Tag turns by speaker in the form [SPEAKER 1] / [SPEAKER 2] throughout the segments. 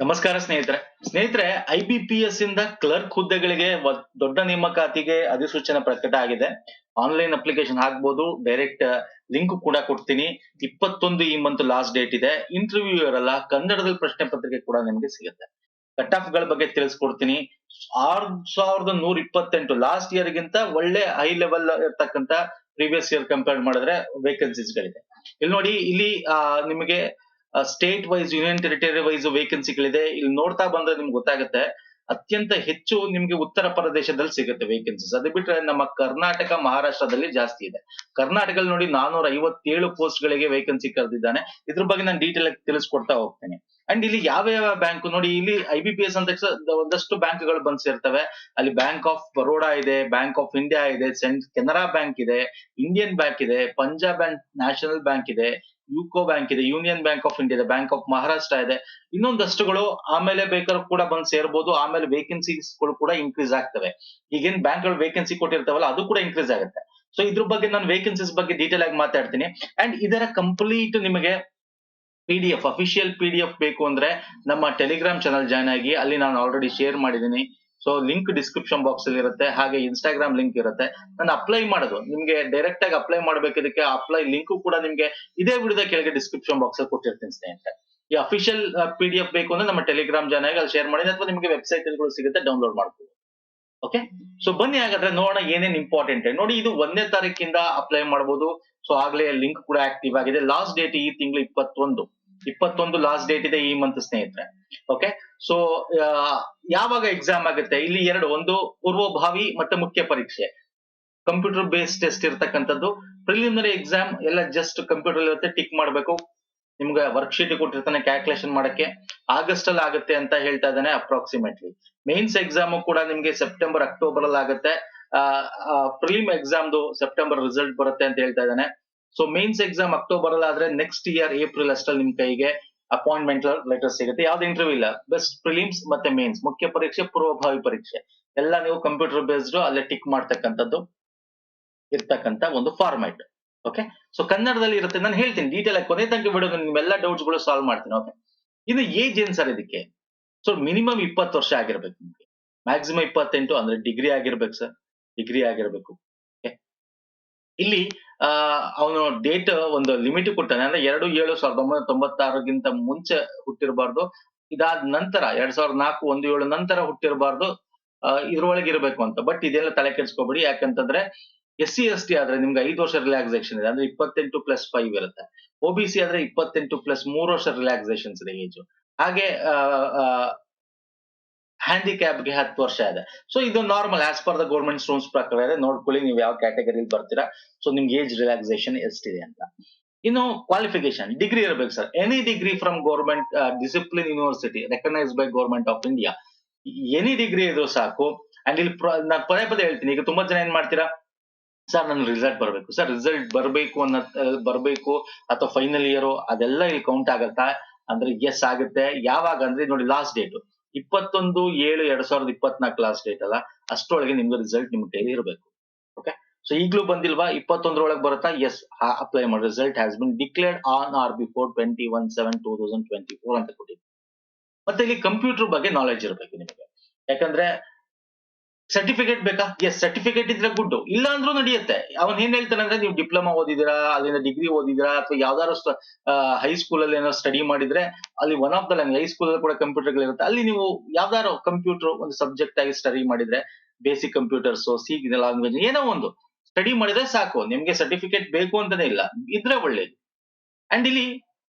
[SPEAKER 1] ನಮಸ್ಕಾರ ಸ್ನೇಹಿತರೆ IBPS ಇಂದ ಕ್ಲರ್ಕ್ ಹುದ್ದೆಗಳಿಗೆ ದೊಡ್ಡ ನೇಮಕಾತಿಗೆ ಅಧಿಸೂಚನೆ ಪ್ರಕಟ ಆಗಿದೆ. ಆನ್ಲೈನ್ ಅಪ್ಲಿಕೇಶನ್ ಹಾಕ್ಬೋದು, ಡೈರೆಕ್ಟ್ ಲಿಂಕ್ ಕೂಡ ಕೊಡ್ತೀನಿ. 21 ಈ ಮಂತ್ ಲಾಸ್ಟ್ ಡೇಟ್ ಇದೆ. ಇಂಟರ್ವ್ಯೂ ಇರಲ್ಲ, ಕನ್ನಡದಲ್ಲಿ ಪ್ರಶ್ನೆ ಪತ್ರಿಕೆ ಕೂಡ ನಿಮಗೆ ಸಿಗುತ್ತೆ. ಕಟ್ ಆಫ್ ಗಳ ಬಗ್ಗೆ ತಿಳಿಸ್ಕೊಡ್ತೀನಿ. 6128 ಲಾಸ್ಟ್ ಇಯರ್ ಗಿಂತ ಒಳ್ಳೆ ಹೈ ಲೆವೆಲ್ ಇರ್ತಕ್ಕಂತ ಪ್ರೀವಿಯಸ್ ಇಯರ್ ಕಂಪೇರ್ ಮಾಡಿದ್ರೆ ವೇಕೆನ್ಸೀಸ್ ಗಳಿದೆ. ಇಲ್ಲಿ ನೋಡಿ, ಇಲ್ಲಿ ನಿಮಗೆ state wise, union territory wise ವೇಕೆನ್ಸಿಗಳಿದೆ. ಇಲ್ಲಿ ನೋಡ್ತಾ ಬಂದ್ರೆ ನಿಮ್ಗೆ ಗೊತ್ತಾಗುತ್ತೆ, ಅತ್ಯಂತ ಹೆಚ್ಚು ನಿಮ್ಗೆ ಉತ್ತರ ಪ್ರದೇಶದಲ್ಲಿ ಸಿಗುತ್ತೆ ವೇಕೆನ್ಸೀಸ್. ಅದು ಬಿಟ್ರೆ ನಮ್ಮ ಕರ್ನಾಟಕ, ಮಹಾರಾಷ್ಟ್ರದಲ್ಲಿ ಜಾಸ್ತಿ ಇದೆ. ಕರ್ನಾಟಕದಲ್ಲಿ ನೋಡಿ 457 ಪೋಸ್ಟ್ ಗಳಿಗೆ ವೇಕೆನ್ಸಿ ಕರೆದಿದ್ದಾನೆ. ಇದ್ರ ಬಗ್ಗೆ ನಾನು ಡೀಟೇಲ್ ಆಗಿ ತಿಳಿಸ್ಕೊಡ್ತಾ ಹೋಗ್ತೇನೆ. ಅಂಡ್ ಇಲ್ಲಿ ಯಾವ ಯಾವ ಬ್ಯಾಂಕ್ ನೋಡಿ, ಇಲ್ಲಿ IBPS ಅಂತ ಒಂದಷ್ಟು ಬ್ಯಾಂಕ್ಗಳು ಬಂದ್ ಸೇರ್ತವೆ. ಅಲ್ಲಿ ಬ್ಯಾಂಕ್ ಆಫ್ ಬರೋಡಾ ಇದೆ, ಬ್ಯಾಂಕ್ ಆಫ್ ಇಂಡಿಯಾ ಇದೆ, ಕೆನರಾ ಬ್ಯಾಂಕ್ ಇದೆ, ಇಂಡಿಯನ್ ಬ್ಯಾಂಕ್ ಇದೆ, ಪಂಜಾಬ್ ಅಂಡ್ ನ್ಯಾಷನಲ್ ಬ್ಯಾಂಕ್ ಇದೆ, ಯುಕೋ ಬ್ಯಾಂಕ್ ಇದೆ, ಯೂನಿಯನ್ ಬ್ಯಾಂಕ್ ಆಫ್ ಇಂಡಿಯಾ ಇದೆ, ಬ್ಯಾಂಕ್ ಆಫ್ ಮಹಾರಾಷ್ಟ್ರ ಇದೆ, ಇನ್ನೊಂದಷ್ಟುಗಳು. ಆಮೇಲೆ ಬೇಕಾದ್ರೂ ಕೂಡ ಬಂದ್ ಸೇರ್ಬೋದು. ಆಮೇಲೆ ವೇಕೆನ್ಸೀಸ್ ಕೂಡ ಇನ್ಕ್ರೀಸ್ ಆಗ್ತವೆ. ಈಗೇನ್ ಬ್ಯಾಂಕ್ ಗಳು ವೇಕೆನ್ಸಿ ಕೊಟ್ಟಿರ್ತಾವಲ್ಲ, ಅದು ಕೂಡ ಇನ್ಕ್ರೀಸ್ ಆಗುತ್ತೆ. ಸೊ ಇದ್ರ ಬಗ್ಗೆ ನಾನು ವೇಕೆನ್ಸೀಸ್ ಬಗ್ಗೆ ಡೀಟೇಲ್ ಆಗಿ ಮಾತಾಡ್ತೀನಿ. ಅಂಡ್ ಇದರ ಕಂಪ್ಲೀಟ್ ನಿಮಗೆ PDF, ಅಫಿಷಿಯಲ್ PDF ಬೇಕು ಅಂದ್ರೆ ನಮ್ಮ ಟೆಲಿಗ್ರಾಮ್ ಚಾನಲ್ ಜಾಯ್ನ್ ಆಗಿ. ಅಲ್ಲಿ ನಾನು ಆಲ್ರೆಡಿ ಶೇರ್ ಮಾಡಿದ್ದೀನಿ. ಸೊ ಲಿಂಕ್ ಡಿಸ್ಕ್ರಿಪ್ಷನ್ ಬಾಕ್ಸ್ ಅಲ್ಲಿ ಇರುತ್ತೆ, ಹಾಗೆ ಇನ್ಸ್ಟಾಗ್ರಾಮ್ ಲಿಂಕ್ ಇರುತ್ತೆ. ನಾನು ಅಪ್ಲೈ ಮಾಡೋದು ನಿಮ್ಗೆ ಡೈರೆಕ್ಟ್ ಆಗಿ ಅಪ್ಲೈ ಮಾಡ್ಬೇಕಿದಕ್ಕೆ ಅಪ್ಲೈ ಲಿಂಕ್ ಕೂಡ ನಿಮ್ಗೆ ಇದೇ ವಿಡಿಯೋದ ಕೆಳಗೆ ಡಿಸ್ಕ್ರಿಪ್ಷನ್ ಬಾಕ್ಸ್ ಅಲ್ಲಿ ಕೊಟ್ಟಿರ್ತೀನಿ ಸ್ನೇಹಿತರೆ. ಈ ಅಫಿಷಿಯಲ್ PDF ಬೇಕು ಅಂದ್ರೆ ನಮ್ಮ ಟೆಲಿಗ್ರಾಮ್ ಜಾಯ್ನ್ ಆಗಿ ಅಲ್ಲಿ ಶೇರ್ ಮಾಡಿ, ಅಥವಾ ನಿಮಗೆ ವೆಬ್ಸೈಟ್ ಗಳು ಸಿಗುತ್ತೆ, ಡೌನ್ಲೋಡ್ ಮಾಡ್ಬೋದು. ಓಕೆ, ಸೊ ಬನ್ನಿ ಹಾಗಾದ್ರೆ ನೋಡೋಣ ಏನೇನ್ ಇಂಪಾರ್ಟೆಂಟ್ ನೋಡಿ. ಇದು 1ನೇ ತಾರೀಕಿಂದ ಅಪ್ಲೈ ಮಾಡಬಹುದು. ಸೊ ಆಗ್ಲೇ ಲಿಂಕ್ ಕೂಡ ಆಕ್ಟಿವ್ ಆಗಿದೆ. ಲಾಸ್ಟ್ ಡೇಟ್ ಈ ತಿಂಗಳು 21 ಲಾಸ್ಟ್ ಡೇಟ್ ಇದೆ ಈ ಮಂತ್ ಸ್ನೇಹಿತರೆ. ಓಕೆ, ಸೊ ಯಾವಾಗ ಎಕ್ಸಾಮ್ ಆಗುತ್ತೆ? ಇಲ್ಲಿ ಒಂದು ಪೂರ್ವಭಾವಿ ಮತ್ತೆ ಮುಖ್ಯ ಪರೀಕ್ಷೆ, ಕಂಪ್ಯೂಟರ್ ಬೇಸ್ಡ್ ಟೆಸ್ಟ್ ಇರ್ತಕ್ಕಂಥದ್ದು. ಪ್ರಿಲಿಮಿನರಿ ಎಕ್ಸಾಮ್ ಎಲ್ಲ ಜಸ್ಟ್ ಕಂಪ್ಯೂಟರ್ ಇರುತ್ತೆ, ಟಿಕ್ ಮಾಡ್ಬೇಕು. ನಿಮ್ಗೆ ವರ್ಕ್ ಕೊಟ್ಟಿರ್ತಾನೆ ಕ್ಯಾಲ್ಕುಲೇಷನ್ ಮಾಡಕ್ಕೆ. ಆಗಸ್ಟ್ ಅಲ್ಲಿ ಆಗುತ್ತೆ ಅಂತ ಹೇಳ್ತಾ ಇದ್ದಾನೆ ಅಪ್ರಾಕ್ಸಿಮೇಟ್ಲಿ. ಮೇನ್ಸ್ ಎಕ್ಸಾಮ್ ಕೂಡ ನಿಮ್ಗೆ ಸೆಪ್ಟೆಂಬರ್, ಅಕ್ಟೋಬರ್ ಅಲ್ಲಿ ಆಗುತ್ತೆ. ಪ್ರಿಲಿಮ್ ಎಕ್ಸಾಮ್ದು ಸೆಪ್ಟೆಂಬರ್ ರಿಸಲ್ಟ್ ಬರುತ್ತೆ ಅಂತ ಹೇಳ್ತಾ ಇದ್ದಾನೆ. ಸೊ ಮೇನ್ಸ್ ಎಕ್ಸಾಮ್ ಅಕ್ಟೋಬರ್ ಅಲ್ಲಿ ಆದ್ರೆ ನೆಕ್ಸ್ಟ್ ಇಯರ್ ಏಪ್ರಿಲ್ ಅಷ್ಟಲ್ಲಿ ನಿಮ್ ಕೈಗೆ ಅಪಾಯಿಂಟ್ಮೆಂಟ್ ಲೆಟರ್ ಸಿಗುತ್ತೆ. ಯಾವ್ದು ಇಂಟರ್ವ್ಯೂ ಇಲ್ಲ, ಬೆಸ್ಟ್ ಪ್ರಿಲಿಮ್ಸ್ ಮತ್ತೆ ಮೇನ್ಸ್, ಮುಖ್ಯ ಪರೀಕ್ಷೆ, ಪೂರ್ವಭಾವಿ ಪರೀಕ್ಷೆ ಎಲ್ಲ ನೀವು ಕಂಪ್ಯೂಟರ್ ಬೇಸ್ಡ್ ಅಲ್ಲೇ ಟಿಕ್ ಮಾಡ್ತಕ್ಕಂಥದ್ದು ಇರ್ತಕ್ಕಂಥ ಒಂದು ಫಾರ್ಮ್ಯಾಟ್. ಓಕೆ, ಸೊ ಕನ್ನಡದಲ್ಲಿ ಇರುತ್ತೆ. ನಾನು ಹೇಳ್ತೀನಿ ಡೀಟೇಲ್ ಆಗಿ, ಕೊನೆ ತನಕ ವಿಡಿಯೋ ನಿಮ್ಮೆಲ್ಲ ಡೌಟ್ಸ್ ಗಳು ಸಾಲ್ವ್ ಮಾಡ್ತೀನಿ. ಓಕೆ, ಇನ್ನು ಏಜ್ ಏನ್ ಸರ್ ಇದಕ್ಕೆ? ಸೊ ಮಿನಿಮಮ್ 20 ವರ್ಷ ಆಗಿರ್ಬೇಕು ನಿಮ್ಗೆ, ಮ್ಯಾಕ್ಸಿಮಮ್ 28 ಅಂದ್ರೆ ಡಿಗ್ರಿ ಆಗಿರ್ಬೇಕು ಸರ್, ಡಿಗ್ರಿ ಆಗಿರ್ಬೇಕು. ಇಲ್ಲಿ ಅವನು ಡೇಟ್ ಒಂದು ಲಿಮಿಟ್ ಕೊಟ್ಟಾನೆ, ಅಂದ್ರೆ 2/7/1996ಗಿಂತ ಮುಂಚೆ ಹುಟ್ಟಿರಬಾರ್ದು. ಇದಾದ ನಂತರ 2004 1/7 ನಂತರ ಹುಟ್ಟಿರಬಾರ್ದು. ಇದ್ರೊಳಗೆ ಇರಬೇಕು ಅಂತ. ಬಟ್ ಇದೆಲ್ಲ ತಲೆ ಕೆಡಿಸ್ಕೋಬೇಡಿ, ಯಾಕಂತಂದ್ರೆ SC ST ಆದ್ರೆ ನಿಮ್ಗೆ 5 ವರ್ಷ ರಿಲ್ಯಾಕ್ಸೇಷನ್ ಇದೆ, ಅಂದ್ರೆ 28+5 ಇರುತ್ತೆ. OBC ಆದ್ರೆ 28+3 ವರ್ಷ ರಿಲ್ಯಾಕ್ಸೇಷನ್ಸ್ ಇದೆ ಏಜ್. ಹಾಗೆ ಹ್ಯಾಂಡಿಕ್ಯಾಪ್ಗೆ 10 ವರ್ಷ ಇದೆ. ಸೊ ಇದು normal as per the government rules ಪ್ರಕಾರ ಇದೆ. ನೋಡ್ಕೊಳ್ಳಿ ನೀವು ಯಾವ ಕ್ಯಾಟಗರಿಲಿ ಬರ್ತೀರಾ. ಸೊ ನಿಮ್ಗೆ ಏಜ್ ರಿಲ್ಯಾಕ್ಸೇಷನ್ ಎಷ್ಟಿದೆ ಅಂತ. ಇನ್ನು ಕ್ವಾಲಿಫಿಕೇಶನ್ ಡಿಗ್ರಿ ಇರಬೇಕು sir. Any degree from government discipline university recognise by government of India. Any degree ಇದ್ರು ಸಾಕು. ಅಂಡ್ ಇಲ್ಲಿ ನಾನು ಪದೇ ಹೇಳ್ತೀನಿ, ಈಗ ತುಂಬಾ ಜನ ಏನ್ ಮಾಡ್ತೀರಾ, ಸರ್ ನನ್ ರಿಸಲ್ಟ್ ಬರ್ಬೇಕು, ಸರ್ ರಿಸಲ್ಟ್ ಬರ್ಬೇಕು ಬರ್ಬೇಕು, ಅಥವಾ ಫೈನಲ್ ಇಯರ್ ಅದೆಲ್ಲ ಇಲ್ಲಿ ಕೌಂಟ್ ಆಗತ್ತಾ ಅಂದ್ರೆ ಎಸ್ ಆಗುತ್ತೆ. ಯಾವಾಗ ಅಂದ್ರೆ ನೋಡಿ, ಲಾಸ್ಟ್ ಡೇಟ್ 21/7/2024 ಲಾಸ್ಟ್ ಡೇಟ್ ಅಲ್ಲ, ಅಷ್ಟರೊಳಗೆ ನಿಮ್ಗೆ ರಿಸಲ್ಟ್ ನಿಮ್ ಕೈಲಿ ಇರಬೇಕು. ಓಕೆ, ಸೊ ಈಗ್ಲೂ ಬಂದಿಲ್ವಾ? 21 ಬರುತ್ತಾ? ಎಸ್, ಅಪ್ಲೈ ಮಾಡಿ. Result has been declared on or before 21/7/2024 ಅಂತ ಕೊಟ್ಟಿದ್ವಿ. ಮತ್ತೆ ಇಲ್ಲಿ ಕಂಪ್ಯೂಟರ್ ಬಗ್ಗೆ ನಾಲೆಜ್ ಇರಬೇಕು ನಿಮಗೆ. ಯಾಕಂದ್ರೆ ಸರ್ಟಿಫಿಕೇಟ್ ಬೇಕಾ? ಎಸ್, ಸರ್ಟಿಫಿಕೇಟ್ ಇದ್ರೆ ಗುಡ್, ಇಲ್ಲ ಅಂದ್ರೂ ನಡೆಯುತ್ತೆ. ಅವನ್ ಏನ್ ಹೇಳ್ತಾನೆ ಅಂದ್ರೆ, ನೀವು ಡಿಪ್ಲೊಮಾ ಓದಿದಿರಾ, ಅಲ್ಲಿಂದ ಡಿಗ್ರಿ ಓದಿದಿರಾ, ಅಥವಾ ಯಾವ್ದಾದ್ರು ಹೈಸ್ಕೂಲ್ ಅಲ್ಲಿ ಏನೋ ಸ್ಟಡಿ ಮಾಡಿದ್ರೆ, ಅಲ್ಲಿ one of the language, high school ಅಲ್ಲಿ ಕೂಡ ಕಂಪ್ಯೂಟರ್ ಇರುತ್ತೆ, ಅಲ್ಲಿ ನೀವು ಯಾವ್ದಾದ್ರು ಕಂಪ್ಯೂಟರ್ ಒಂದು ಸಬ್ಜೆಕ್ಟ್ ಆಗಿ ಸ್ಟಡಿ ಮಾಡಿದ್ರೆ, ಬೇಸಿಕ್ ಕಂಪ್ಯೂಟರ್ಸ್, ಸಿ ಲ್ಯಾಂಗ್ವೇಜ್ ಏನೋ ಒಂದು ಸ್ಟಡಿ ಮಾಡಿದ್ರೆ ಸಾಕು, ನಿಮ್ಗೆ ಸರ್ಟಿಫಿಕೇಟ್ ಬೇಕು ಅಂತಾನೆ ಇಲ್ಲ, ಇದ್ರೆ ಒಳ್ಳೇದು. ಅಂಡ್ ಇಲ್ಲಿ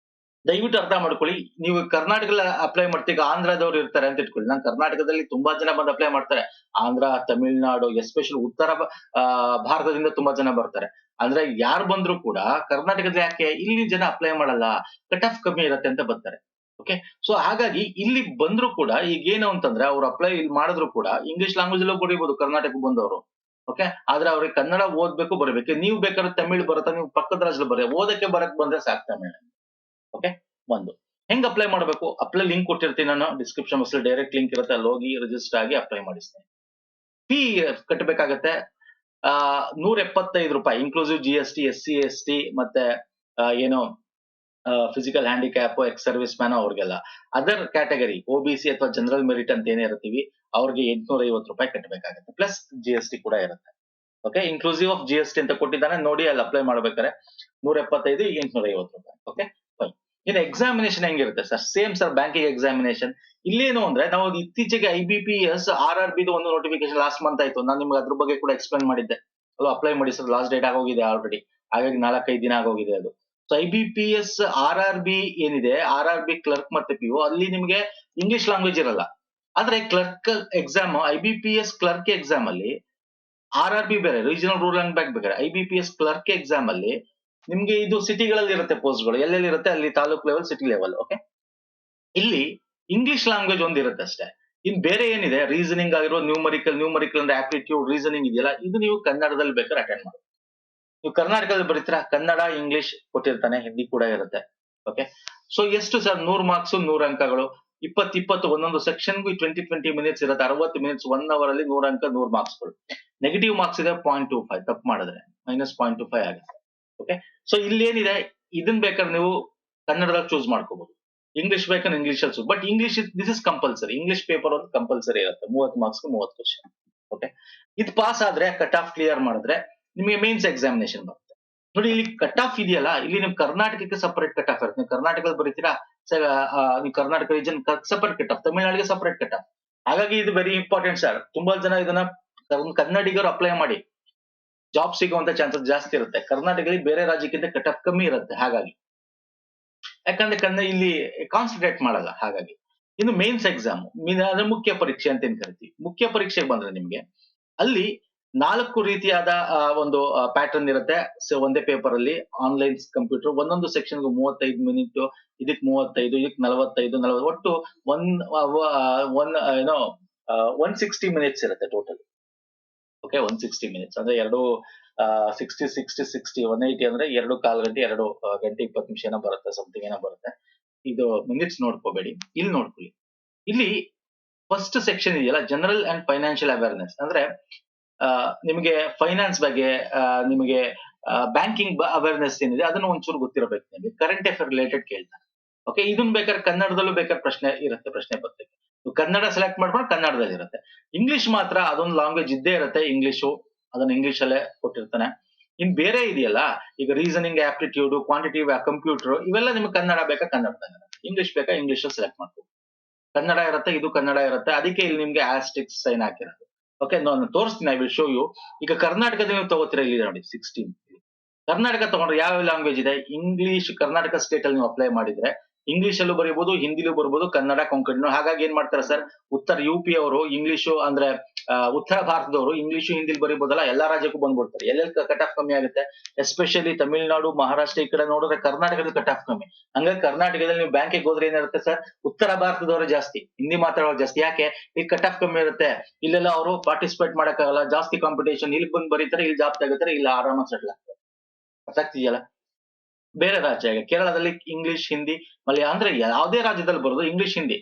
[SPEAKER 1] ದಯವಿಟ್ಟು ಅರ್ಥ ಮಾಡ್ಕೊಳ್ಳಿ, ನೀವು ಕರ್ನಾಟಕದಲ್ಲಿ ಅಪ್ಲೈ ಮಾಡ್ತೀವಿ, ಈಗ ಆಂಧ್ರದವ್ರು ಇರ್ತಾರೆ ಅಂತ ಇಟ್ಕೊಳ್ಳಿ. ನಾನು ಕರ್ನಾಟಕದಲ್ಲಿ ತುಂಬಾ ಜನ ಬಂದು ಅಪ್ಲೈ ಮಾಡ್ತಾರೆ. ಆಂಧ್ರ, ತಮಿಳ್ನಾಡು, ಎಸ್ಪೆಷಲಿ ಉತ್ತರ ಭಾರತದಿಂದ ತುಂಬಾ ಜನ ಬರ್ತಾರೆ. ಅಂದ್ರೆ ಯಾರು ಬಂದ್ರು ಕೂಡ ಕರ್ನಾಟಕದಲ್ಲಿ ಯಾಕೆ ಇಲ್ಲಿ ಜನ ಅಪ್ಲೈ ಮಾಡಲ್ಲ, ಕಟ್ ಆಫ್ ಕಮ್ಮಿ ಇರುತ್ತೆ ಅಂತ ಬರ್ತಾರೆ. ಓಕೆ, ಸೊ ಹಾಗಾಗಿ ಇಲ್ಲಿ ಬಂದ್ರು ಕೂಡ ಈಗ ಏನು ಅಂತಂದ್ರೆ, ಅವ್ರು ಅಪ್ಲೈ ಇಲ್ಲಿ ಮಾಡಿದ್ರು ಕೂಡ ಇಂಗ್ಲಿಷ್ ಲ್ಯಾಂಗ್ವೇಜ್ ಅಲ್ಲೂ ಬರೀಬಹುದು ಕರ್ನಾಟಕಕ್ಕೆ ಬಂದವರು. ಓಕೆ, ಆದ್ರೆ ಅವ್ರಿಗೆ ಕನ್ನಡ ಓದ್ಬೇಕು, ಬರಬೇಕು. ನೀವು ಬೇಕಾದ್ರೆ ತಮಿಳ್ ಬರುತ್ತಾ, ನೀವು ಪಕ್ಕದ ರಾಜ್ಯದಲ್ಲಿ ಬರ, ಓದಕ್ಕೆ ಬರಕ್ ಬಂದ್ರೆ ಸಾಕು ತಮಿಳ್. ಓಕೆ, ಒಂದು ಹೆಂಗ್ ಅಪ್ಲೈ ಮಾಡಬೇಕು? ಅಪ್ಲೈ ಲಿಂಕ್ ಕೊಟ್ಟಿರ್ತೀನಿ ನಾನು ಡಿಸ್ಕ್ರಿಪ್ಷನ್ ಬಾಕ್ಸ್, ಡೈರೆಕ್ಟ್ ಲಿಂಕ್ ಇರುತ್ತೆ, ಅಲ್ಲಿ ಹೋಗಿ ರಿಜಿಸ್ಟರ್ ಆಗಿ ಅಪ್ಲೈ ಮಾಡಿಸ್ತೇನೆ. ಫೀ ಕಟ್ಟಬೇಕಾಗತ್ತೆ 175 ರೂಪಾಯಿ, ಇನ್ಕ್ಲೂಸಿವ್ GST, SC ST ಮತ್ತೆ ಏನು physical handicap, ex service man ಅವ್ರಿಗೆಲ್ಲ. ಅದರ್ ಕ್ಯಾಟಗರಿ OBC ಅಥವಾ ಜನರಲ್ ಮೆರಿಟ್ ಅಂತ ಏನೇ ಇರ್ತೀವಿ ಅವ್ರಿಗೆ 850 ರೂಪಾಯಿ ಕಟ್ಟಬೇಕಾಗುತ್ತೆ, ಪ್ಲಸ್ GST ಕೂಡ ಇರುತ್ತೆ. ಓಕೆ, ಇನ್ಕ್ಲೂಸಿವ್ ಆಫ್ GST ಅಂತ ಕೊಟ್ಟಿದ್ದಾನೆ ನೋಡಿ, ಅಲ್ಲಿ ಅಪ್ಲೈ ಮಾಡ್ಬೇಕಾದ್ರೆ 175, 850 ರೂಪಾಯಿ. Okay fine. ಇನ್ನು ಎಕ್ಸಾಮಿನೇಷನ್ ಹೆಂಗಿರುತ್ತೆ sir? Same sir, banking examination. ಇಲ್ಲೇನು ಅಂದ್ರೆ ನಾವು ಇತ್ತೀಚೆಗೆ IBPS RRB ಒಂದು ನೋಟಿಫಿಕೇಶನ್ ಲಾಸ್ಟ್ ಮಂತ್ ಆಯ್ತು, ನಾನು ನಿಮ್ಗೆ ಅದ್ರ ಬಗ್ಗೆ ಕೂಡ ಎಕ್ಸ್ಪ್ಲೈನ್ ಮಾಡಿದ್ದೆ. ಅದು ಅಪ್ಲೈ ಮಾಡಿ ಸರ್, ಲಾಸ್ಟ್ ಡೇಟ್ ಆಗೋಗಿದೆ ಆಲ್ರೆಡಿ, ಹಾಗಾಗಿ 4-5 ದಿನ ಆಗೋಗಿದೆ ಅದು. ಸೊ IBPS RRB ಏನಿದೆ, RRB ಕ್ಲರ್ಕ್ ಮತ್ತೆ PO, ಅಲ್ಲಿ ನಿಮ್ಗೆ ಇಂಗ್ಲಿಷ್ ಲ್ಯಾಂಗ್ವೇಜ್ ಇರಲ್ಲ. ಆದ್ರೆ clerk exam, IBPS clerk exam ಅಲ್ಲಿ RRB ಬೇರೆ, ರೀಜನಲ್ ರೂರಲ್ ಅಂಡ್ ಬ್ಯಾಂಕ್ ಬೇರೆ. IBPS ಕ್ಲರ್ಕ್ ಎಕ್ಸಾಮ್ ಅಲ್ಲಿ ನಿಮ್ಗೆ ಇದು ಸಿಟಿಗಳಲ್ಲಿ ಇರುತ್ತೆ ಪೋಸ್ಟ್ಗಳು, ಎಲ್ಲೆಲ್ಲಿ ಇರುತ್ತೆ ಅಲ್ಲಿ, taluk level, city level. Okay, ಇಲ್ಲಿ ಇಂಗ್ಲಿಷ್ ಲ್ಯಾಂಗ್ವೇಜ್ ಒಂದ್ ಇರುತ್ತೆ ಅಷ್ಟೇ. ಇನ್ ಬೇರೆ ಏನಿದೆ, ರೀಸನಿಂಗ್ ಆಗಿರೋ, ನ್ಯೂಮರಿಕಲ್ ಅಂದ್ರೆ ಆಪ್ಟಿಟ್ಯೂಡ್, ರೀಸನಿಂಗ್ ಇದೆಯಲ್ಲ, ಇದು ನೀವು ಕನ್ನಡದಲ್ಲಿ ಬೇಕಾದ್ರೆ ಅಟೆಂಡ್ ಮಾಡಿ. ನೀವು ಕರ್ನಾಟಕದಲ್ಲಿ ಬರೀತೀರಾ, ಕನ್ನಡ ಇಂಗ್ಲಿಷ್ ಕೊಟ್ಟಿರ್ತಾನೆ, ಹಿಂದಿ ಕೂಡ ಇರುತ್ತೆ. ಓಕೆ, ಸೊ ಎಷ್ಟು ಸರ್? 100 ಮಾರ್ಕ್ಸ್, 100 ಅಂಕಗಳು, 20 ಒಂದೊಂದು ಸೆಕ್ಷನ್ಗೂ 20 ಮಿನಿಟ್ಸ್ ಇರುತ್ತೆ, 60 ಮಿನಿಟ್ಸ್, 1 ಅವರ್ ಅಲ್ಲಿ 100 ಅಂಕ, 100 ಮಾರ್ಕ್ಸ್ಗಳು. ನೆಗೆಟಿವ್ ಮಾರ್ಕ್ಸ್ ಇದೆ 0.25, ತಪ್ಪು ಮಾಡಿದ್ರೆ -0.25 ಆಗುತ್ತೆ. ಓಕೆ, ಸೊ ಇಲ್ಲಿ ಏನಿದೆ, ಇದನ್ ಬೇಕಾದ್ರೆ ನೀವು ಕನ್ನಡದಲ್ಲಿ ಚೂಸ್ ಮಾಡ್ಕೋಬಹುದು, ಇಂಗ್ಲಿಷ್ ಬೇಕಾದ್ರೆ ಇಂಗ್ಲಿಷ್ ಅಲ್ಲಿ choose. But English this is compulsory, English paper ಒಂದು ಕಂಪಲ್ಸರಿ ಇರುತ್ತೆ, 30 ಮಾರ್ಕ್ಸ್ 30 ಕ್ವಶನ್. ಓಕೆ, ಇದು ಪಾಸ್ ಆದ್ರೆ, ಕಟ್ ಆಫ್ ಕ್ಲಿಯರ್ ಮಾಡಿದ್ರೆ ನಿಮಗೆ ಮೇನ್ಸ್ ಎಕ್ಸಾಮಿನೇಷನ್ ಬರುತ್ತೆ. ನೋಡಿ, ಇಲ್ಲಿ ಕಟ್ ಆಫ್ ಇದೆಯಲ್ಲ, ಇಲ್ಲಿ ನಿಮ್ ಕರ್ನಾಟಕಕ್ಕೆ ಸಪರೇಟ್ ಕಟ್ ಆಫ್ ಇರುತ್ತೆ. ನೀವು ಕರ್ನಾಟಕದಲ್ಲಿ ಬರೀತೀರಾ, ನೀವು Karnataka region separate cut off, ತಮಿಳ್ನಾಡಿಗೆ ಸಪರೇಟ್ ಕಟ್ ಆಫ್. ಹಾಗಾಗಿ ಇದು ವೆರಿ ಇಂಪಾರ್ಟೆಂಟ್ ಸರ್. ತುಂಬಾ ಜನ ಇದನ್ನ ಕನ್ನಡಿಗರು ಅಪ್ಲೈ ಮಾಡಿ, ಜಾಬ್ ಸಿಗುವಂತ ಚಾನ್ಸಸ್ ಜಾಸ್ತಿ ಇರುತ್ತೆ. ಕರ್ನಾಟಕದಲ್ಲಿ ಬೇರೆ ರಾಜ್ಯಕ್ಕಿಂತ ಕಟ್ ಆಫ್ ಕಮ್ಮಿ ಇರುತ್ತೆ, ಹಾಗಾಗಿ ಯಾಕಂದ್ರೆ ಇಲ್ಲಿ ಕಾನ್ಸಂಟ್ರೇಟ್ ಮಾಡಲ್ಲ. ಹಾಗಾಗಿ ಇನ್ನು ಮೇನ್ಸ್ ಎಕ್ಸಾಮ್ ಅಂದ್ರೆ ಮುಖ್ಯ ಪರೀಕ್ಷೆ ಅಂತ ಏನ್ ಕರಿತೀವಿ. ಮುಖ್ಯ ಪರೀಕ್ಷೆಗೆ ಬಂದ್ರೆ ನಿಮ್ಗೆ ಅಲ್ಲಿ 4 ರೀತಿಯಾದ ಒಂದು ಪ್ಯಾಟರ್ನ್ ಇರುತ್ತೆ. ಒಂದೇ ಪೇಪರ್ ಅಲ್ಲಿ ಆನ್ಲೈನ್ ಕಂಪ್ಯೂಟರ್, ಒಂದೊಂದು ಸೆಕ್ಷನ್ಗೂ 35 ಮಿನಿಟ್, ಇದಕ್ 35, ಇದಕ್ 45, ಒಟ್ಟು ಏನೋ 160 ಮಿನಿಟ್ಸ್ ಇರುತ್ತೆ ಟೋಟಲ್. ಓಕೆ, 160 ಮಿನಿಟ್ಸ್ ಅಂದ್ರೆ 60 180 ಅಂದ್ರೆ 2.25 ಗಂಟೆ, 2 ಗಂಟೆ 20 ನಿಮಿಷ ಏನೋ ಬರುತ್ತೆ, ಸಮಥಿಂಗ್ ಏನೋ ಬರುತ್ತೆ. ಇದು ಮಿನಿಟ್ಸ್ ನೋಡ್ಕೋಬೇಡಿ, ಇಲ್ಲಿ ನೋಡ್ಕೊಳ್ಳಿ. ಇಲ್ಲಿ ಫಸ್ಟ್ ಸೆಕ್ಷನ್ ಇದೆಯಲ್ಲ, ಜನರಲ್ ಅಂಡ್ ಫೈನಾನ್ಷಿಯಲ್ ಅವೇರ್ನೆಸ್, ಅಂದ್ರೆ ನಿಮಗೆ ಫೈನಾನ್ಸ್ ಬಗ್ಗೆ, ನಿಮಗೆ ಬ್ಯಾಂಕಿಂಗ್ ಅವೇರ್ನೆಸ್ ಏನಿದೆ ಅದನ್ನ ಒಂಚೂರು ಗೊತ್ತಿರಬೇಕು. ನಿಮಗೆ ಕರೆಂಟ್ ಅಫೇರ್ ರಿಲೇಟೆಡ್ ಕೇಳ್ತಾರೆ. ಓಕೆ, ಇದನ್ನ ಬೇಕಾದ್ರೆ ಕನ್ನಡದಲ್ಲೂ ಬೇಕಾದ್ರೆ ಪ್ರಶ್ನೆ ಇರುತ್ತೆ, ಪ್ರಶ್ನೆ ಪತ್ರಿಕೆ. ಕನ್ನಡ ಸೆಲೆಕ್ಟ್ ಮಾಡ್ಕೊಂಡು ಕನ್ನಡದಲ್ಲಿ ಇರುತ್ತೆ. ಇಂಗ್ಲಿಷ್ ಮಾತ್ರ ಅದೊಂದು ಲ್ಯಾಂಗ್ವೇಜ್ ಇದ್ದೇ ಇರುತ್ತೆ, ಇಂಗ್ಲಿಷು, ಅದನ್ನ ಇಂಗ್ಲಿಷ್ ಅಲ್ಲೇ ಕೊಟ್ಟಿರ್ತಾನೆ. ಇನ್ ಬೇರೆ ಇದೆಯಲ್ಲ, ಈಗ ರೀಸನಿಂಗ್, ಆಪ್ಟಿಟ್ಯೂಡ್, ಕ್ವಾಂಟಿಟಿವ್, ಕಂಪ್ಯೂಟರ್, ಇವೆಲ್ಲ ನಿಮ್ಗೆ ಕನ್ನಡ ಬೇಕಾ ಕನ್ನಡದಾಗ, ಇಂಗ್ಲಿಷ್ ಬೇಕಾ ಇಂಗ್ಲಿಷ್ ಸೆಲೆಕ್ಟ್ ಮಾಡ್ಕೋ. ಕನ್ನಡ ಇರುತ್ತೆ, ಇದು ಕನ್ನಡ ಇರುತ್ತೆ, ಅದಕ್ಕೆ ಇಲ್ಲಿ ನಿಮ್ಗೆ ಆಸ್ಟಿಕ್ಸ್ ಸೈನ್ ಹಾಕಿರೋದು. ಓಕೆ, ನಾನು ತೋರಿಸ್ತೀನಿ, ಐ ವಿಲ್ ಶೋ ಯು. ಈಗ ಕರ್ನಾಟಕದ ನೀವು ತಗೋತೀರಾ, ಇಲ್ಲಿ ನೋಡಿ 16. ಕರ್ನಾಟಕ ತಗೊಂಡ್ರೆ ಯಾವ ಲ್ಯಾಂಗ್ವೇಜ್ ಇದೆ? ಇಂಗ್ಲಿಷ್. ಕರ್ನಾಟಕ ಸ್ಟೇಟ್ ಅಲ್ಲಿ ನೀವು ಅಪ್ಲೈ ಮಾಡಿದ್ರೆ ಇಂಗ್ಲಿಷ್ ಅಲ್ಲೂ ಬರೀಬಹುದು, ಹಿಂದಿಲೂ ಬರ್ಬೋದು, ಕನ್ನಡ ಕೊಂಕಣಿ. ಹಾಗಾಗಿ ಏನ್ ಮಾಡ್ತಾರೆ ಸರ್, ಉತ್ತರ UP ಅವರು ಇಂಗ್ಲಿಷು ಅಂದ್ರೆ ಉತ್ತರ ಭಾರತದವರು ಇಂಗ್ಲಿಷು ಹಿಂದಿಲಿ ಬರೀಬಹುದಲ್ಲ, ಎಲ್ಲಾ ರಾಜ್ಯಕ್ಕೂ ಬಂದ್ಬಿಡ್ತಾರೆ. ಎಲ್ಲೆಲ್ಲಿ ಕಟ್ ಆಫ್ ಕಮ್ಮಿ ಆಗುತ್ತೆ, ಎಸ್ಪೆಷಲಿ ತಮಿಳುನಾಡು, ಮಹಾರಾಷ್ಟ್ರ ಈ ಕಡೆ ನೋಡಿದ್ರೆ ಕರ್ನಾಟಕದ ಕಟ್ ಆಫ್ ಕಮ್ಮಿ. ಹಂಗಾಗಿ ಕರ್ನಾಟಕದಲ್ಲಿ ನೀವು ಬ್ಯಾಂಕಿಗೆ ಹೋದ್ರೆ ಏನಿರುತ್ತೆ ಸರ್, ಉತ್ತರ ಭಾರತದವರು ಜಾಸ್ತಿ, ಹಿಂದಿ ಮಾತಾಡೋರು ಜಾಸ್ತಿ. ಯಾಕೆ? ಇಲ್ಲಿ ಕಟ್ ಆಫ್ ಕಮ್ಮಿ ಇರುತ್ತೆ, ಇಲ್ಲೆಲ್ಲ ಅವರು ಪಾರ್ಟಿಸಿಪೇಟ್ ಮಾಡಕ್ಕಾಗಲ್ಲ, ಜಾಸ್ತಿ ಕಾಂಪಿಟೇಷನ್. ಇಲ್ಲಿ ಬಂದು ಬರೀತಾರೆ, ಇಲ್ಲಿ ಜಾಬ್ ತೆಗಿತಾರೆ, ಇಲ್ಲಿ ಆರಾಮಾಗಿ ಸೆಟ್ಲ್ ಆಗ್ತಾರೆ. ಅರ್ಥ ಆಗ್ತಿದೆಯಲ್ಲ? ಬೇರೆ ರಾಜ್ಯ, ಈಗ ಕೇರಳದಲ್ಲಿ ಇಂಗ್ಲಿಷ್, ಹಿಂದಿ, ಮಲಯಾಳ, ಅಂದ್ರೆ ಯಾವುದೇ ರಾಜ್ಯದಲ್ಲಿ ಬರೋದು ಇಂಗ್ಲಿಷ್ ಹಿಂದಿ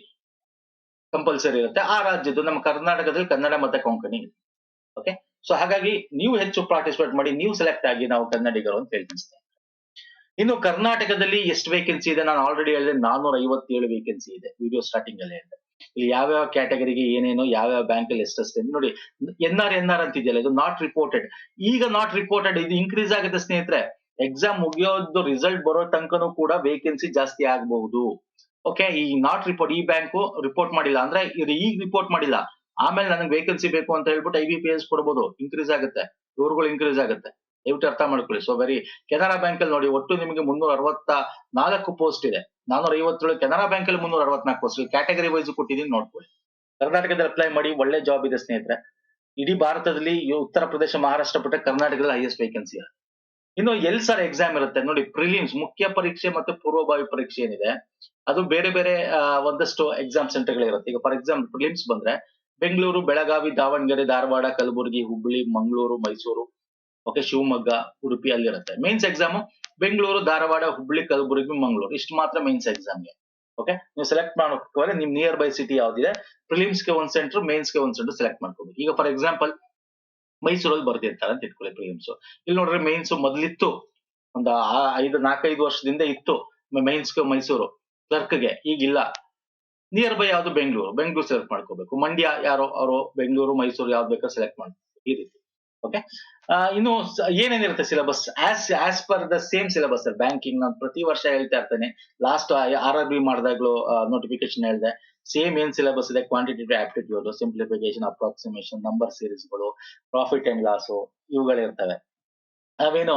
[SPEAKER 1] ಕಂಪಲ್ಸರಿ ಇರುತ್ತೆ. ಆ ರಾಜ್ಯದ್ದು, ನಮ್ಮ ಕರ್ನಾಟಕದಲ್ಲಿ ಕನ್ನಡ ಮತ್ತೆ ಕೊಂಕಣಿ. ಓಕೆ, ಸೊ ಹಾಗಾಗಿ ನೀವು ಹೆಚ್ಚು ಪಾರ್ಟಿಸಿಪೇಟ್ ಮಾಡಿ, ನೀವು ಸೆಲೆಕ್ಟ್ ಆಗಿ ನಾವು ಕನ್ನಡಿಗರು ಅಂತ ಹೇಳ್ತಿಸ್ತೇನೆ. ಇನ್ನು ಕರ್ನಾಟಕದಲ್ಲಿ ಎಷ್ಟು ವೇಕೆನ್ಸಿ ಇದೆ? ನಾನು ಆಲ್ರೆಡಿ ಹೇಳಿದೆ, 457 ವೇಕೆನ್ಸಿ ಇದೆ, ವಿಡಿಯೋ ಸ್ಟಾರ್ಟಿಂಗ್ ಅಲ್ಲಿ ಹೇಳಿದೆ. ಇಲ್ಲಿ ಯಾವ್ಯಾವ ಕ್ಯಾಟಗರಿಗೆ ಏನೇನು, ಯಾವ್ಯಾವ ಬ್ಯಾಂಕ್ ಅಲ್ಲಿ ಎಷ್ಟೇ ನೋಡಿ. NR ಅಂತಿದೆಯಲ್ಲ, ಇದು ನಾಟ್ ರಿಪೋರ್ಟೆಡ್. ಈಗ ನಾಟ್ ರಿಪೋರ್ಟೆಡ್, ಇದು ಇನ್ಕ್ರೀಸ್ ಆಗುತ್ತೆ ಸ್ನೇಹಿತರೆ. ಎಕ್ಸಾಮ್ ಮುಗಿಯೋದು, ರಿಸಲ್ಟ್ ಬರೋ ತನಕನೂ ಕೂಡ ವೇಕೆನ್ಸಿ ಜಾಸ್ತಿ ಆಗಬಹುದು. ಓಕೆ, ಈ ನಾಟ್ ರಿಪೋರ್ಟ್, ಈ ಬ್ಯಾಂಕು ರಿಪೋರ್ಟ್ ಮಾಡಿಲ್ಲ ಅಂದ್ರೆ, ಇದು ಈಗ ರಿಪೋರ್ಟ್ ಮಾಡಿಲ್ಲ, ಆಮೇಲೆ ನನಗೆ ವೇಕೆನ್ಸಿ ಬೇಕು ಅಂತ ಹೇಳ್ಬಿಟ್ಟು IBPS ಕೊಡ್ಬೋದು, ಇನ್ಕ್ರೀಸ್ ಆಗುತ್ತೆ, ಇವ್ರುಗಳು ಇನ್ಕ್ರೀಸ್ ಆಗುತ್ತೆ. ದಯವಿಟ್ಟು ಅರ್ಥ ಮಾಡ್ಕೊಳ್ಳಿ. ಸೊ ವೆರಿ, ಕೆನರಾ ಬ್ಯಾಂಕ್ ಅಲ್ಲಿ ನೋಡಿ, ಒಟ್ಟು ನಿಮಗೆ 364 ಪೋಸ್ಟ್ ಇದೆ. 457, ಕೆನರಾ ಬ್ಯಾಂಕ್ ಅಲ್ಲಿ 364 ಪೋಸ್ಟ್. ಕ್ಯಾಟಗರಿ ವೈಸ್ ಕೊಟ್ಟಿದ್ದೀನಿ, ನೋಡ್ಕೊಳ್ಳಿ. ಕರ್ನಾಟಕದಲ್ಲಿ ಅಪ್ಲೈ ಮಾಡಿ, ಒಳ್ಳೆ ಜಾಬ್ ಇದೆ ಸ್ನೇಹಿತರೆ. ಇಡೀ ಭಾರತದಲ್ಲಿ ಉತ್ತರ ಪ್ರದೇಶ, ಮಹಾರಾಷ್ಟ್ರ ಬಿಟ್ಟರೆ ಕರ್ನಾಟಕದಲ್ಲಿ ಹೈಯೆಸ್ಟ್ ವೇಕೆನ್ಸಿ. ಇನ್ನು ಎಲ್ ಸರ್ ಎಕ್ಸಾಮ್ ಇರುತ್ತೆ ನೋಡಿ, ಪ್ರಿಲಿಮ್ಸ್, ಮುಖ್ಯ ಪರೀಕ್ಷೆ ಮತ್ತೆ ಪೂರ್ವಭಾವಿ ಪರೀಕ್ಷೆ ಏನಿದೆ, ಅದು ಬೇರೆ ಬೇರೆ ಒಂದಷ್ಟು ಎಕ್ಸಾಮ್ ಸೆಂಟರ್ಗಳಿರುತ್ತೆ. ಈಗ ಫಾರ್ ಎಕ್ಸಾಂಪಲ್ ಪ್ರಿಲಿಮ್ಸ್ ಬಂದ್ರೆ ಬೆಂಗಳೂರು, ಬೆಳಗಾವಿ, ದಾವಣಗೆರೆ, ಧಾರವಾಡ, ಕಲಬುರಗಿ, ಹುಬ್ಬಳ್ಳಿ, ಮಂಗಳೂರು, ಮೈಸೂರು, ಓಕೆ, ಶಿವಮೊಗ್ಗ, ಉಡುಪಿ ಅಲ್ಲಿರುತ್ತೆ. ಮೇನ್ಸ್ ಎಕ್ಸಾಮ್ ಬೆಂಗಳೂರು, ಧಾರವಾಡ, ಹುಬ್ಬಳ್ಳಿ, ಕಲಬುರಗಿ, ಮಂಗಳೂರು, ಇಷ್ಟು ಮಾತ್ರ ಮೇನ್ಸ್ ಎಕ್ಸಾಮ್ಗೆ. ಓಕೆ, ನೀವು ಸೆಲೆಕ್ಟ್ ಮಾಡೋಕೆ ನಿಮ್ ನಿಯರ್ ಬೈ ಸಿಟಿ ಯಾವ್ದಿದೆ, ಪ್ರಿಲಿಮ್ಸ್ಗೆ ಒಂದು ಸೆಂಟರ್, ಮೇನ್ಸ್ಗೆ ಒಂದು ಸೆಂಟರ್ ಸೆಲೆಕ್ಟ್ ಮಾಡ್ಕೋಬೇಕು. ಈಗ ಫಾರ್ ಎಕ್ಸಾಂಪಲ್ ಮೈಸೂರಲ್ಲಿ ಬರ್ದಿರ್ತಾರೆ ಅಂತ ಇಟ್ಕೊಳ್ಳಿ ಪ್ರಿಲಿಮ್ಸ್. ಇಲ್ಲಿ ನೋಡ್ರಿ, ಮೇನ್ಸ್ ಮೊದಲಿತ್ತು, ಒಂದು 4-5 ವರ್ಷದಿಂದ ಇತ್ತು. ಮೈನ್ಸ್ಗೆ ಮೈಸೂರು ಕ್ಲರ್ಕ್ಗೆ ಈಗಿಲ್ಲ. ನಿಯರ್ ಬೈ ಯಾವ್ದು ಬೆಂಗಳೂರು ಸೆಲೆಕ್ಟ್ ಮಾಡ್ಕೋಬೇಕು. ಮಂಡ್ಯ ಯಾರೋ ಅವರು ಬೆಂಗಳೂರು ಮೈಸೂರು ಯಾವ್ದು ಬೇಕೋ ಸೆಲೆಕ್ಟ್ ಮಾಡ್ಬೇಕು ಈ ರೀತಿ. ಓಕೆ, ಇನ್ನು ಏನೇನಿರುತ್ತೆ syllabus as per the same syllabus banking. ನಾನು ಪ್ರತಿ ವರ್ಷ ಹೇಳ್ತಾ ಇರ್ತೇನೆ, ಲಾಸ್ಟ್ RRB ಮಾಡಿದಾಗ್ಲೂ ನೋಟಿಫಿಕೇಶನ್ ಹೇಳಿದೆ, ಸೇಮ್ ಏನ್ ಸಿಲೆಬಸ್ ಇದೆ, quantitative aptitude, simplification, approximation, number ಸೀರೀಸ್ಗಳು, ಪ್ರಾಫಿಟ್ ಅಂಡ್ ಲಾಸ್ ಇವುಗಳಿರ್ತವೆ. ನಾವೇನು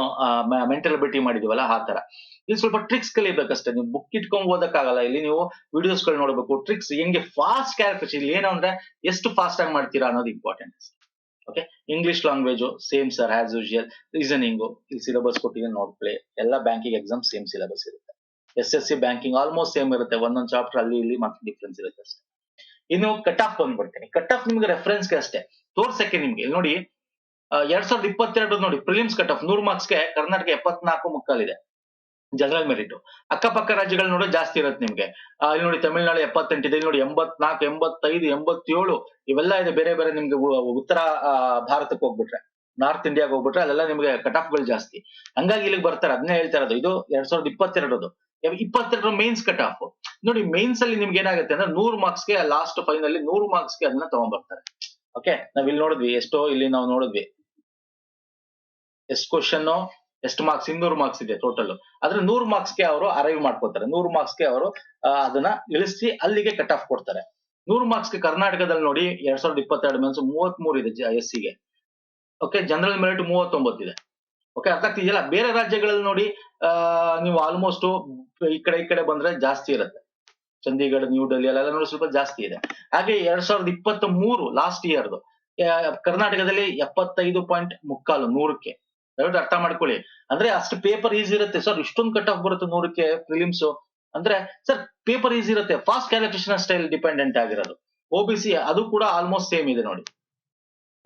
[SPEAKER 1] ಮೆಂಟಲ್ ಅಬಿಲಿಟಿ ಮಾಡಿದೀವಲ್ಲ ಆ ತರ. ಇಲ್ಲಿ ಸ್ವಲ್ಪ ಟ್ರಿಕ್ಸ್ ಕಲಿಬೇಕಷ್ಟೇ, ನೀವು ಬುಕ್ ಇಟ್ಕೊಂಡ್ ಓದಕ್ಕಾಗಲ್ಲ. ಇಲ್ಲಿ ನೀವು ವಿಡಿಯೋಸ್ ಗಳು ನೋಡ್ಬೇಕು, ಟ್ರಿಕ್ಸ್ ಹೆಂಗೆ ಫಾಸ್ಟ್ ಕ್ಯಾಲ್ಕುಲೇಷನ್. ಇಲ್ಲಿ ಏನು ಅಂದ್ರೆ ಎಷ್ಟು ಫಾಸ್ಟ್ ಆಗಿ ಮಾಡ್ತೀರಾ ಅನ್ನೋದು important. Okay, English language same sir as usual. Reasoning ಇಲ್ಲಿ ಸಿಲೆಬಸ್ ಕೊಟ್ಟಿದ್ದೀನಿ ನೋಡ್ಕೊಳ್ಳಿ. ಎಲ್ಲ ಬ್ಯಾಂಕಿಂಗ್ ಎಕ್ಸಾಮ್ ಸೇಮ್ ಸಿಲೆಬಸ್ ಇರುತ್ತೆ. SSC ಬ್ಯಾಂಕಿಂಗ್ ಆಲ್ಮೋಸ್ಟ್ ಸೇಮ್ ಇರುತ್ತೆ, ಒಂದೊಂದು ಚಾಪ್ಟರ್ ಅಲ್ಲಿ ಇಲ್ಲಿ ಮತ್ತೆ ಡಿಫ್ರೆನ್ಸ್ ಇರುತ್ತೆ ಅಷ್ಟೇ. ಇನ್ನು ಕಟ್ ಆಫ್ ಬಂದ್ಬಿಡ್ತೀನಿ. ಕಟ್ ಆಫ್ ನಿಮ್ಗೆ ರೆಫರೆನ್ಸ್ಗೆ ಅಷ್ಟೇ ತೋರ್ಸಕ್ಕೆ. ನಿಮ್ಗೆ ಇಲ್ಲಿ ನೋಡಿ 2022 ನೋಡಿ ಪ್ರಿಲಿಮ್ಸ್ ಕಟ್ ಆಫ್ 100 ಮಾರ್ಕ್ಸ್ಗೆ ಕರ್ನಾಟಕ 74.75 ಇದೆ ಜನರಲ್ ಮೆರಿಟ್. ಅಕ್ಕಪಕ್ಕ ರಾಜ್ಯಗಳು ನೋಡಿ ಜಾಸ್ತಿ ಇರುತ್ತೆ ನಿಮ್ಗೆ. ಇಲ್ಲಿ ನೋಡಿ ತಮಿಳುನಾಡು 78 ಇದೆ, ಇಲ್ಲಿ ನೋಡಿ 84, 85, 87 ಇವೆಲ್ಲ ಇದೆ. ಬೇರೆ ಬೇರೆ ನಿಮ್ಗೆ ಉತ್ತರ ಭಾರತಕ್ಕೆ ಹೋಗ್ಬಿಟ್ರೆ, ನಾರ್ತ್ ಇಂಡಿಯಾಗೆ ಹೋಗ್ಬಿಟ್ರೆ ಅಲ್ಲೆಲ್ಲ ನಿಮ್ಗೆ ಕಟ್ ಆಫ್ ಗಳು ಜಾಸ್ತಿ. ಹಂಗಾಗಿ ಇಲ್ಲಿಗೆ ಬರ್ತಾರೆ. ಅದನ್ನೇ ಹೇಳ್ತಾ ಇರೋದು, ಇದು 2022 ಮೇನ್ಸ್ ಕಟ್ ಆಫ್. ನೋಡಿ ಮೇನ್ಸ್ ಅಲ್ಲಿ ನಿಮ್ಗೆ ಏನಾಗುತ್ತೆ ಅಂದ್ರೆ 100 ಮಾರ್ಕ್ಸ್ಗೆ ಲಾಸ್ಟ್ ಫೈನಲ್ 100 ಮಾರ್ಕ್ಸ್ಗೆ ಅದನ್ನ ತಗೊಂಡ್ಬರ್ತಾರೆ. ಓಕೆ, ನಾವ್ ಇಲ್ಲಿ ನೋಡಿದ್ವಿ ಎಷ್ಟೋ, ಇಲ್ಲಿ ನಾವು ನೋಡಿದ್ವಿ ಎಷ್ಟು ಕ್ವಶನ್ ಎಷ್ಟು ಮಾರ್ಕ್ಸ್, 200 ಮಾರ್ಕ್ಸ್ ಇದೆ ಟೋಟಲ್. ಆದ್ರೆ 100 ಮಾರ್ಕ್ಸ್ಗೆ ಅವರು ಅರೈವ್ ಮಾಡ್ಕೋತಾರೆ. 100 ಮಾರ್ಕ್ಸ್ಗೆ ಅವರು ಅದನ್ನ ಇಳಿಸಿ ಅಲ್ಲಿಗೆ ಕಟ್ ಆಫ್ ಕೊಡ್ತಾರೆ. 100 ಮಾರ್ಕ್ಸ್ಗೆ ಕರ್ನಾಟಕದಲ್ಲಿ ನೋಡಿ 2022 ಮೀನ್ಸ್ 33 ಇದೆ SC ಗೆ. ಓಕೆ, ಜನರಲ್ ಮೆರಿಟ್ 39 ಇದೆ. ಓಕೆ, ಅರ್ಥ ಆಗ್ತಿದೆಯಲ್ಲ. ಬೇರೆ ರಾಜ್ಯಗಳಲ್ಲಿ ನೋಡಿ ನೀವು ಆಲ್ಮೋಸ್ಟ್ ಈ ಕಡೆ ಬಂದ್ರೆ ಜಾಸ್ತಿ ಇರುತ್ತೆ. ಚಂಡೀಗಢ, ನ್ಯೂ ಡೆಲ್ಲಿ ಅಲ್ಲೆಲ್ಲ ನೋಡಿ ಸ್ವಲ್ಪ ಜಾಸ್ತಿ ಇದೆ. ಹಾಗೆ 2023 ಲಾಸ್ಟ್ ಇಯರ್ದು ಕರ್ನಾಟಕದಲ್ಲಿ 75.3 100ಕ್ಕೆ. ದಯವಿಟ್ಟು ಅರ್ಥ ಮಾಡ್ಕೊಳ್ಳಿ. ಅಂದ್ರೆ ಅಷ್ಟು ಪೇಪರ್ ಈಸಿ ಇರುತ್ತೆ ಸರ್. ಇಷ್ಟೊಂದು ಕಟ್ ಆಫ್ ಬರುತ್ತೆ 100ಕ್ಕೆ ಪ್ರಿಲಿಮ್ಸ್ ಅಂದ್ರೆ ಸರ್ ಪೇಪರ್ ಈಸಿ ಇರುತ್ತೆ. ಫಾಸ್ಟ್ ಕ್ಯಾಲ್ಕುಲೇಷನ್ ಸ್ಟೈಲ್ ಡಿಪೆಂಡೆಂಟ್ ಆಗಿರೋದು. OBC ಅದು ಕೂಡ ಆಲ್ಮೋಸ್ಟ್ ಸೇಮ್ ಇದೆ ನೋಡಿ.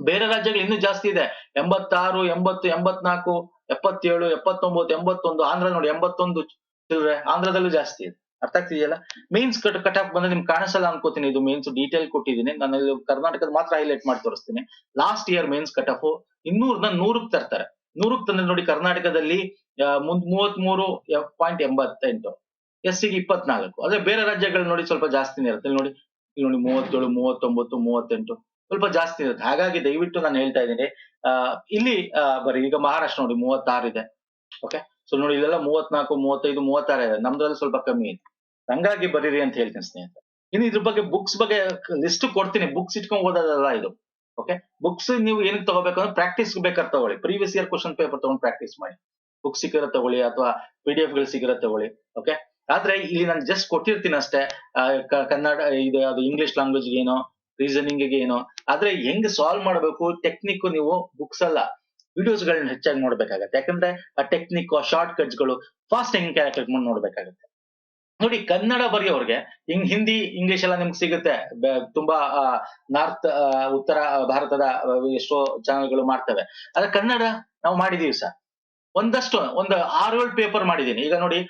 [SPEAKER 1] ಬೇರೆ ರಾಜ್ಯಗಳು ಇನ್ನೂ ಜಾಸ್ತಿ ಇದೆ, 86, 80, 84, 77, 79, 81. ಆಂಧ್ರ ನೋಡಿ 81 ಚಿಲ್ರೆ, ಆಂಧ್ರದಲ್ಲೂ ಜಾಸ್ತಿ ಇದೆ. ಅರ್ಥ ಆಗ್ತಿದೆಯಲ್ಲ. ಮೇನ್ಸ್ ಕಟ್ ಆಫ್ ಬಂದ್ರೆ ನಿಮ್ಗೆ ಕಾಣಿಸಲ್ಲ ಅನ್ಕೋತೀನಿ. ಇದು ಮೇನ್ಸ್ ಡೀಟೇಲ್ ಕೊಟ್ಟಿದ್ದೀನಿ ನಾನು. ಕರ್ನಾಟಕದ ಮಾತ್ರ ಹೈಲೈಟ್ ಮಾಡಿ ತೋರಿಸ್ತೀನಿ. Last year mains cut off 200ನ 100ಕ್ಕೆ ತರ್ತಾರೆ. 100ಕ್ಕೆ ತಂದ್ರೆ ನೋಡಿ ಕರ್ನಾಟಕದಲ್ಲಿ 33.88, SC ಗೆ 24. ಅದೇ ಬೇರೆ ರಾಜ್ಯಗಳು ನೋಡಿ ಸ್ವಲ್ಪ ಜಾಸ್ತಿನೇ ಇರುತ್ತೆ. ಇಲ್ಲಿ ನೋಡಿ 37, 39, 38 ಸ್ವಲ್ಪ ಜಾಸ್ತಿ ಇರುತ್ತೆ. ಹಾಗಾಗಿ ದಯವಿಟ್ಟು ನಾನು ಹೇಳ್ತಾ ಇದ್ದೀನಿ, ಇಲ್ಲಿ ಬರೀ ಈಗ ಮಹಾರಾಷ್ಟ್ರ ನೋಡಿ 36 ಇದೆ. ಓಕೆ, ಸೊ ನೋಡಿ ಇಲ್ಲೆಲ್ಲ 34, 35, 36 ಇದೆ. ನಮ್ದ್ರಲ್ಲಿ ಸ್ವಲ್ಪ ಕಮ್ಮಿ ಇದೆ. ಹಂಗಾಗಿ ಬರೀರಿ ಅಂತ ಹೇಳ್ತೀನಿ ಸ್ನೇಹಿತರೆ. ಇನ್ನು ಇದ್ರ ಬಗ್ಗೆ ಬುಕ್ಸ್ ಬಗ್ಗೆ ಲಿಸ್ಟ್ ಕೊಡ್ತೀನಿ. ಬುಕ್ಸ್ ಇಟ್ಕೊಂಡ್ ಓದೋದಲ್ಲ ಇದು. ಓಕೆ, ಬುಕ್ಸ್ ನೀವು ಏನಕ್ಕೆ ತಗೋಬೇಕು ಅಂದ್ರೆ ಪ್ರಾಕ್ಟೀಸ್ ಬೇಕಾದ್ರೆ ತಗೊಳ್ಳಿ. ಪ್ರೀವಿಯಸ್ ಇಯರ್ ಕ್ವಶನ್ ಪೇಪರ್ ತಗೊಂಡು ಪ್ರಾಕ್ಟೀಸ್ ಮಾಡಿ. ಬುಕ್ ಸಿಕ್ಕಿರೋ ತಗೊಳ್ಳಿ ಅಥವಾ PDF ಗಳು ಸಿಕ್ಕಿರೋ ತಗೊಳ್ಳಿ. ಓಕೆ, ಆದ್ರೆ ಇಲ್ಲಿ ನಾನು ಜಸ್ಟ್ ಕೊಟ್ಟಿರ್ತೀನಿ ಅಷ್ಟೇ. ಕನ್ನಡ ಇದು ಅದು ಇಂಗ್ಲಿಷ್ ಲ್ಯಾಂಗ್ವೇಜ್ ಏನೋ, ರೀಸನಿಂಗ್ ಏನೋ. ಆದ್ರೆ ಹೆಂಗ್ ಸಾಲ್ವ್ ಮಾಡಬೇಕು ಟೆಕ್ನಿಕ್ ನೀವು ಬುಕ್ಸ್ ಅಲ್ಲ ವಿಡಿಯೋಸ್ ಗಳನ್ನ ಹೆಚ್ಚಾಗಿ ನೋಡ್ಬೇಕಾಗತ್ತೆ. ಯಾಕಂದ್ರೆ ಆ ಟೆಕ್ನಿಕ್, ಶಾರ್ಟ್ ಕಟ್ಸ್ ಗಳು ಫಾಸ್ಟ್ ಹೆಂಗ್ ಕ್ಯಾಲ್ಕುಲೇಟ್ ಮಾಡಿ ನೋಡ್ಬೇಕಾಗತ್ತೆ. ನೋಡಿ ಕನ್ನಡ ಬರೆಯೋರ್ಗೆ ಹಿಂದಿ ಇಂಗ್ಲಿಷ್ ಎಲ್ಲ ನಿಮ್ಗೆ ಸಿಗುತ್ತೆ. ತುಂಬಾ ನಾರ್ತ್ ಉತ್ತರ ಭಾರತದ ಎಷ್ಟೋ ಚಾನೆಲ್ಗಳು ಮಾಡ್ತವೆ. ಆದ್ರೆ ಕನ್ನಡ ನಾವು ಮಾಡಿದೀವಿ ಸರ್. ಒಂದು 6-7 ಪೇಪರ್ ಮಾಡಿದೀನಿ. ಈಗ ನೋಡಿ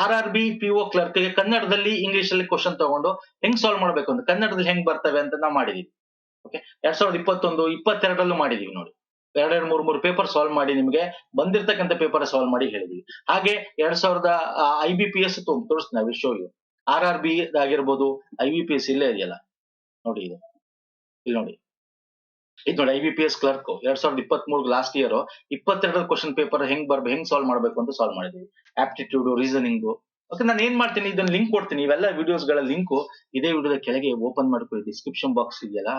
[SPEAKER 1] RRB PO ಕ್ಲರ್ಕ್ ಗೆ ಕನ್ನಡದಲ್ಲಿ ಇಂಗ್ಲಿಷ್ ಅಲ್ಲಿ ಕ್ವಶನ್ ತಗೊಂಡು ಹೆಂಗ್ ಸಾಲ್ವ್ ಮಾಡ್ಬೇಕು ಅಂತ, ಕನ್ನಡದಲ್ಲಿ ಹೆಂಗ್ ಬರ್ತವೆ ಅಂತ ನಾವು ಮಾಡಿದೀವಿ. ಓಕೆ, 2021, 22 ಮಾಡಿದೀವಿ ನೋಡಿ. 2-3 ಪೇಪರ್ ಸಾಲ್ವ್ ಮಾಡಿ ನಿಮ್ಗೆ ಬಂದಿರ್ತಕ್ಕಂಥ ಪೇಪರ್ ಸಾಲ್ವ್ ಮಾಡಿ ಹೇಳಿದೀವಿ. ಹಾಗೆ 2000 IBPS ತೋರಿಸ್ತೀನಿ. ನಾವು ಶೋ ಯು RRB ಆಗಿರ್ಬೋದು, IBPS ಇಲ್ಲೇ ಇದೆಯಲ್ಲ ನೋಡಿ. ಇಲ್ಲಿ ನೋಡಿ, ಇದು ನೋಡಿ IBPS clerk 2023 last year 22 question paper ಹೆಂಗ್ ಸಾಲ್ವ್ ಮಾಡ್ಬೇಕು ಅಂತ ಸಾಲ್ವ್ ಮಾಡಿದೀವಿ. Aptitude, reasoning. ಓಕೆ, ನಾನು ಏನ್ ಮಾಡ್ತೀನಿ, ಇದನ್ನ ಲಿಂಕ್ ಕೊಡ್ತೀನಿ. ಇವೆಲ್ಲ ವಿಡಿಯೋಸ್ ಗಳ ಲಿಂಕ್ ಇದೇ ವಿಡಿಯೋದ ಕೆಳಗೆ ಓಪನ್ ಮಾಡ್ಕೊಳ್ಳಿ. ಡಿಸ್ಕ್ರಿಪ್ಷನ್ ಬಾಕ್ಸ್ ಇದೆಯಲ್ಲ,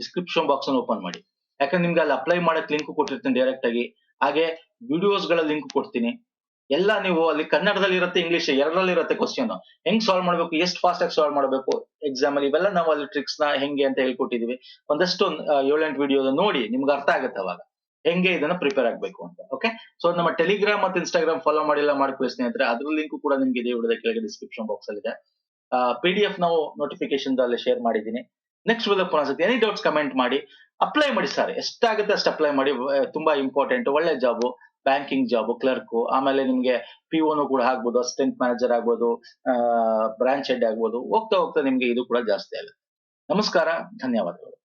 [SPEAKER 1] ಡಿಸ್ಕ್ರಿಪ್ಷನ್ ಬಾಕ್ಸ್ ಅನ್ನು ಓಪನ್ ಮಾಡಿ. ಯಾಕಂದ್ರೆ ನಿಮ್ಗೆ ಅಲ್ಲಿ ಅಪ್ಲೈ ಮಾಡಕ್ ಲಿಂಕ್ ಕೊಟ್ಟಿರ್ತೀನಿ ಡೈರೆಕ್ಟ್ ಆಗಿ. ಹಾಗೆ ವಿಡಿಯೋಸ್ ಗಳ ಲಿಂಕ್ ಕೊಡ್ತೀನಿ. ಎಲ್ಲ ನೀವು ಅಲ್ಲಿ ಕನ್ನಡದಲ್ಲಿ ಇರುತ್ತೆ, ಇಂಗ್ಲಿಷ್ ಎರಡರಲ್ಲಿ ಇರುತ್ತೆ. ಕ್ವಶನ್ ಹೆಂಗ್ ಸಾಲ್ವ್ ಮಾಡ್ಬೇಕು, ಎಷ್ಟು ಫಾಸ್ಟ್ ಆಗಿ ಸಾಲ್ವ್ ಮಾಡ್ಬೇಕು ಎಕ್ಸಾಮ್ ಅಲ್ಲಿ, ಇವೆಲ್ಲ ನಾವು ಅಲ್ಲಿ ಟ್ರಿಕ್ಸ್ ನ ಹೆಂಗೆ ಅಂತ ಹೇಳ್ಕೊಟ್ಟಿದೀವಿ. ಒಂದಷ್ಟು 7-8 ವಿಡಿಯೋ ನೋಡಿ, ನಿಮ್ಗೆ ಅರ್ಥ ಆಗುತ್ತೆ ಅವಾಗ ಹೆಂಗೆ ಇದನ್ನ ಪ್ರಿಪೇರ್ ಆಗ್ಬೇಕು ಅಂತ. ಓಕೆ, ಸೊ ನಮ್ಮ ಟೆಲಿಗ್ರಾಮ್ ಮತ್ತು ಇನ್ಸ್ಟಾಗ್ರಾಮ್ ಫಾಲೋ ಮಾಡಿಲ್ಲ ಮಾಡ್ಕೊಳ್ಳಿ ಸ್ನೇಹಿತರೆ. ಅದ್ರ ಲಿಂಕ್ ಕೂಡ ನಿಮ್ಗೆ ಇದೇ ವಿಡಿಯೋದ ಕೆಳಗೆ ಡಿಸ್ಕ್ರಿಪ್ಷನ್ ಬಾಕ್ಸ್ ಅಲ್ಲಿ ಇದೆ. PDF ನಾವು ನೋಟಿಫಿಕೇಶನ್ ಅಲ್ಲಿ ಶೇರ್ ಮಾಡಿದ್ದೀನಿ. ನೆಕ್ಸ್ಟ್ ವಿಡಿಯೋ ಪುನಃ ಎನಿ ಡೌಟ್ಸ್ ಕಮೆಂಟ್ ಮಾಡಿ. ಅಪ್ಲೈ ಮಾಡಿ ಸರ್, ಎಷ್ಟಾಗುತ್ತೆ ಅಷ್ಟು ಅಪ್ಲೈ ಮಾಡಿ. ತುಂಬಾ ಇಂಪಾರ್ಟೆಂಟ್, ಒಳ್ಳೆ ಜಾಬ್, ಬ್ಯಾಂಕಿಂಗ್ ಜಾಬ್, ಕ್ಲರ್ಕ್. ಆಮೇಲೆ ನಿಮ್ಗೆ POನು ಕೂಡ ಆಗ್ಬೋದು, ಅಸಿಸ್ಟೆಂಟ್ ಮ್ಯಾನೇಜರ್ ಆಗ್ಬೋದು, ಬ್ರಾಂಚ್ ಹೆಡ್ ಆಗ್ಬೋದು. ಹೋಗ್ತಾ ಹೋಗ್ತಾ ನಿಮ್ಗೆ ಇದು ಕೂಡ ಜಾಸ್ತಿ ಆಗುತ್ತೆ. ನಮಸ್ಕಾರ, ಧನ್ಯವಾದಗಳು.